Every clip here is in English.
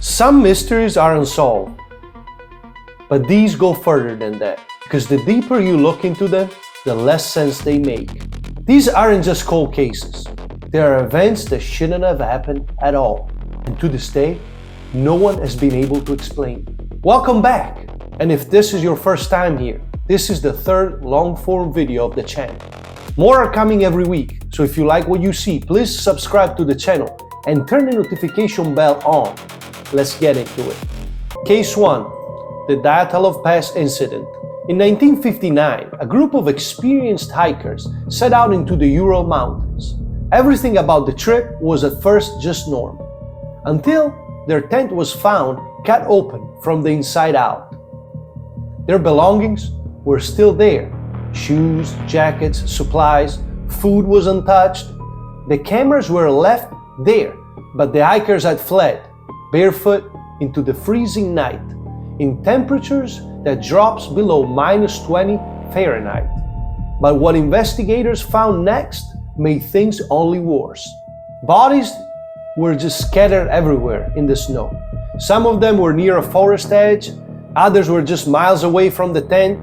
Some mysteries are unsolved, but these go further than that, because the deeper you look into them, the less sense they make. These aren't just cold cases. They are events that shouldn't have happened at all, and to this day, no one has been able to explain. Welcome back! And if this is your first time here, this is the third long-form video of the channel. More are coming every week, so if you like what you see, please subscribe to the channel and turn the notification bell on. Let's get into it. Case 1. The Dyatlov Pass Incident. In 1959, a group of experienced hikers set out into the Ural Mountains. Everything about the trip was at first just normal, until their tent was found cut open from the inside out. Their belongings were still there. Shoes, jackets, supplies, food was untouched. The cameras were left there, but the hikers had fled, barefoot into the freezing night, in temperatures that drops below -20 Fahrenheit. But what investigators found next made things only worse. Bodies were just scattered everywhere in the snow. Some of them were near a forest edge, others were just miles away from the tent,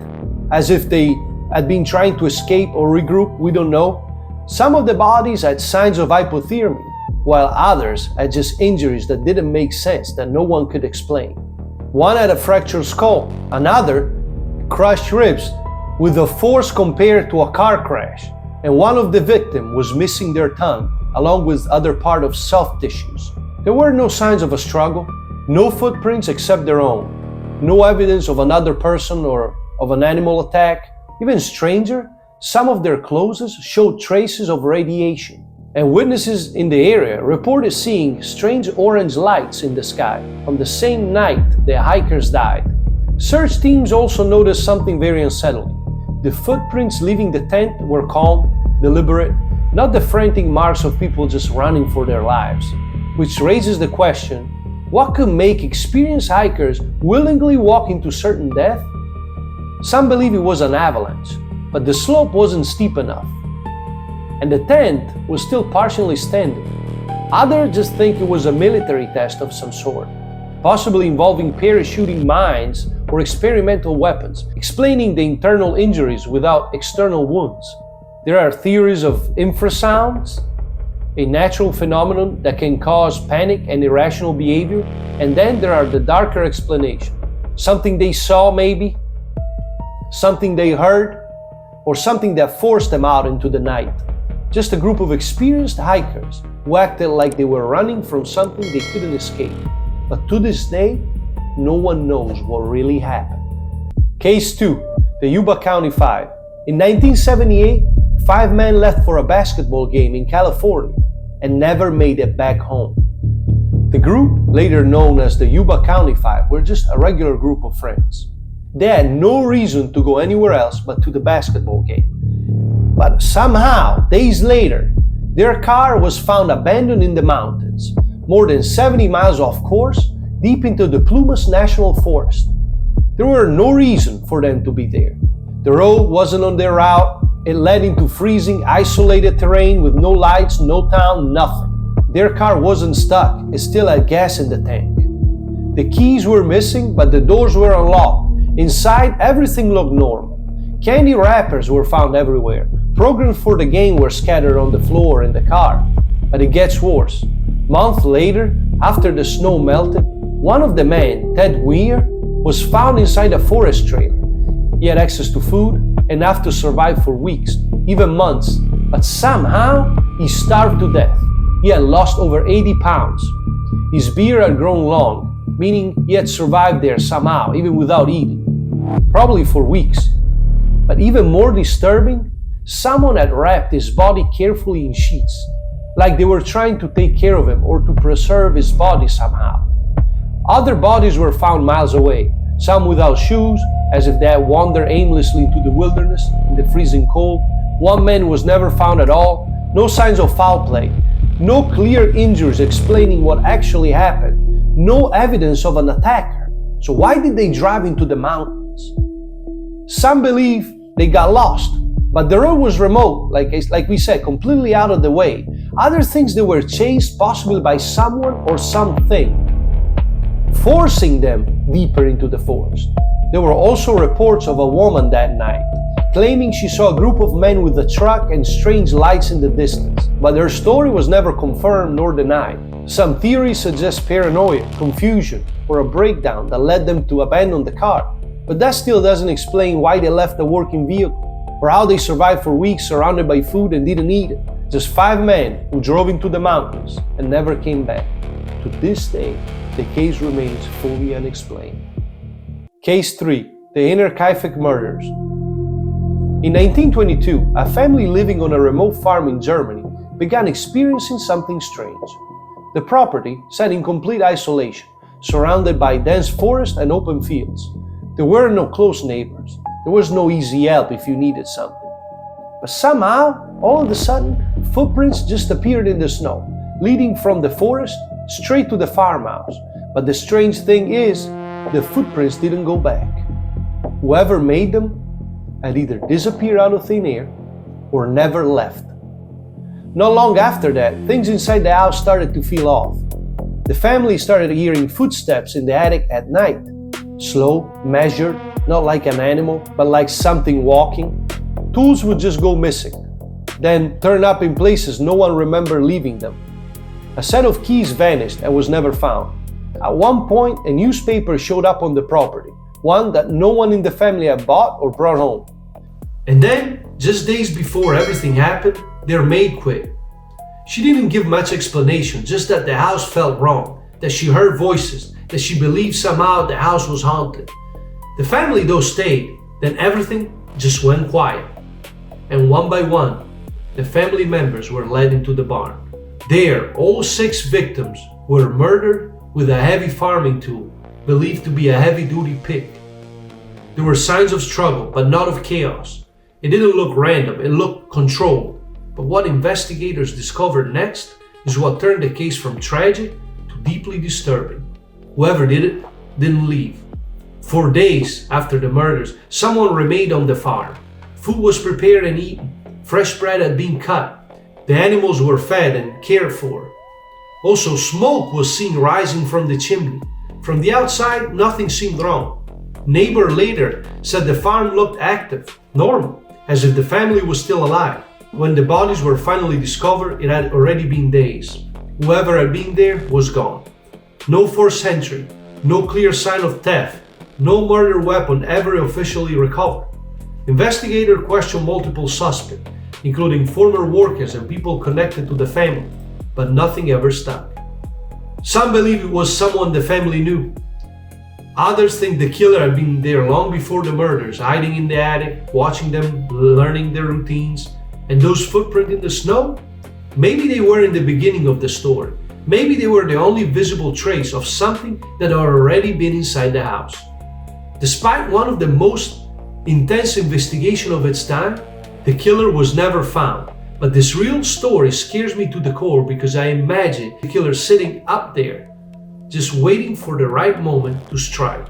as if they had been trying to escape or regroup, we don't know. Some of the bodies had signs of hypothermia, while others had just injuries that didn't make sense, that no one could explain. One had a fractured skull, another crushed ribs with a force compared to a car crash, and one of the victims was missing their tongue, along with other part of soft tissues. There were no signs of a struggle, no footprints except their own, no evidence of another person or of an animal attack. Even stranger, some of their clothes showed traces of radiation, and witnesses in the area reported seeing strange orange lights in the sky on the same night the hikers died. Search teams also noticed something very unsettling. The footprints leaving the tent were calm, deliberate, not the frantic marks of people just running for their lives, which raises the question, what could make experienced hikers willingly walk into certain death? Some believe it was an avalanche, but the slope wasn't steep enough, and the tent was still partially standing. Others just think it was a military test of some sort, possibly involving parachuting mines or experimental weapons, explaining the internal injuries without external wounds. There are theories of infrasounds, a natural phenomenon that can cause panic and irrational behavior, and then there are the darker explanations. Something they saw maybe, something they heard, or something that forced them out into the night. Just a group of experienced hikers who acted like they were running from something they couldn't escape. But to this day, no one knows what really happened. Case 2. The Yuba County 5. In 1978, 5 men left for a basketball game in California and never made it back home. The group, later known as the Yuba County 5, were just a regular group of friends. They had no reason to go anywhere else but to the basketball game. But somehow, days later, their car was found abandoned in the mountains, more than 70 miles off course, deep into the Plumas National Forest. There were no reason for them to be there. The road wasn't on their route. It led into freezing, isolated terrain with no lights, no town, nothing. Their car wasn't stuck. It still had gas in the tank. The keys were missing, but the doors were unlocked. Inside, everything looked normal. Candy wrappers were found everywhere. Programs for the game were scattered on the floor in the car. But it gets worse. Months later, after the snow melted, one of the men, Ted Weir, was found inside a forest trailer. He had access to food, enough to survive for weeks, even months, but somehow he starved to death. He had lost over 80 pounds. His beard had grown long, meaning he had survived there somehow, even without eating, probably for weeks. But even more disturbing, someone had wrapped his body carefully in sheets, like they were trying to take care of him or to preserve his body somehow. Other bodies were found miles away, some without shoes, as if they had wandered aimlessly into the wilderness in the freezing cold. One man was never found at all, no signs of foul play, no clear injuries explaining what actually happened, no evidence of an attacker. So why did they drive into the mountains? Some believe they got lost, but the road was remote, like we said, completely out of the way. Others think they were chased, possibly by someone or something. forcing them deeper into the forest. There were also reports of a woman that night, claiming she saw a group of men with a truck and strange lights in the distance, but her story was never confirmed nor denied. Some theories suggest paranoia, confusion, or a breakdown that led them to abandon the car, but that still doesn't explain why they left the working vehicle, or how they survived for weeks surrounded by food and didn't eat it. Just 5 men who drove into the mountains and never came back. To this day, the case remains fully unexplained. Case 3. The Hinterkaifeck Murders. In 1922, a family living on a remote farm in Germany began experiencing something strange. The property sat in complete isolation, surrounded by dense forest and open fields. There were no close neighbors. There was no easy help if you needed something. But somehow, all of a sudden, footprints just appeared in the snow, leading from the forest straight to the farmhouse. But the strange thing is, the footprints didn't go back. Whoever made them had either disappeared out of thin air or never left. Not long after that, things inside the house started to feel off. The family started hearing footsteps in the attic at night. Slow, measured, not like an animal, but like something walking. Tools would just go missing, then turn up in places no one remembered leaving them. A set of keys vanished and was never found. At one point, a newspaper showed up on the property, one that no one in the family had bought or brought home. And then, just days before everything happened, their maid quit. She didn't give much explanation, just that the house felt wrong, that she heard voices, that she believed somehow the house was haunted. The family though stayed, then everything just went quiet. And one by one, the family members were led into the barn. There, all 6 victims were murdered with a heavy farming tool, believed to be a heavy-duty pick. There were signs of struggle, but not of chaos. It didn't look random, it looked controlled. But what investigators discovered next is what turned the case from tragic to deeply disturbing. Whoever did it didn't leave. For days after the murders, someone remained on the farm. Food was prepared and eaten. Fresh bread had been cut. The animals were fed and cared for. Also, smoke was seen rising from the chimney. From the outside, nothing seemed wrong. Neighbor later said the farm looked active, normal, as if the family was still alive. When the bodies were finally discovered, it had already been days. Whoever had been there was gone. No forced entry, no clear sign of theft, no murder weapon ever officially recovered. Investigators questioned multiple suspects, including former workers and people connected to the family, but nothing ever stuck. Some believe it was someone the family knew. Others think the killer had been there long before the murders, hiding in the attic, watching them, learning their routines. And those footprints in the snow? Maybe they were in the beginning of the story. Maybe they were the only visible trace of something that had already been inside the house. Despite one of the most intense investigations of its time, the killer was never found. But this real story scares me to the core because I imagine the killer sitting up there, just waiting for the right moment to strike.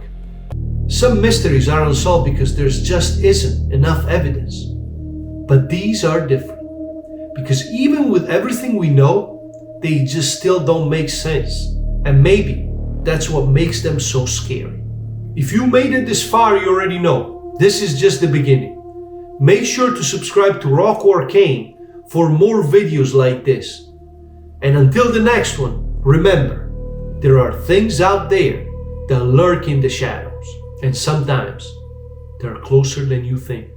Some mysteries are unsolved because there just isn't enough evidence. But these are different. Because even with everything we know, they just still don't make sense. And maybe that's what makes them so scary. If you made it this far, you already know, this is just the beginning. Make sure to subscribe to Rocco Arcane for more videos like this. And until the next one, remember, there are things out there that lurk in the shadows. And sometimes they're closer than you think.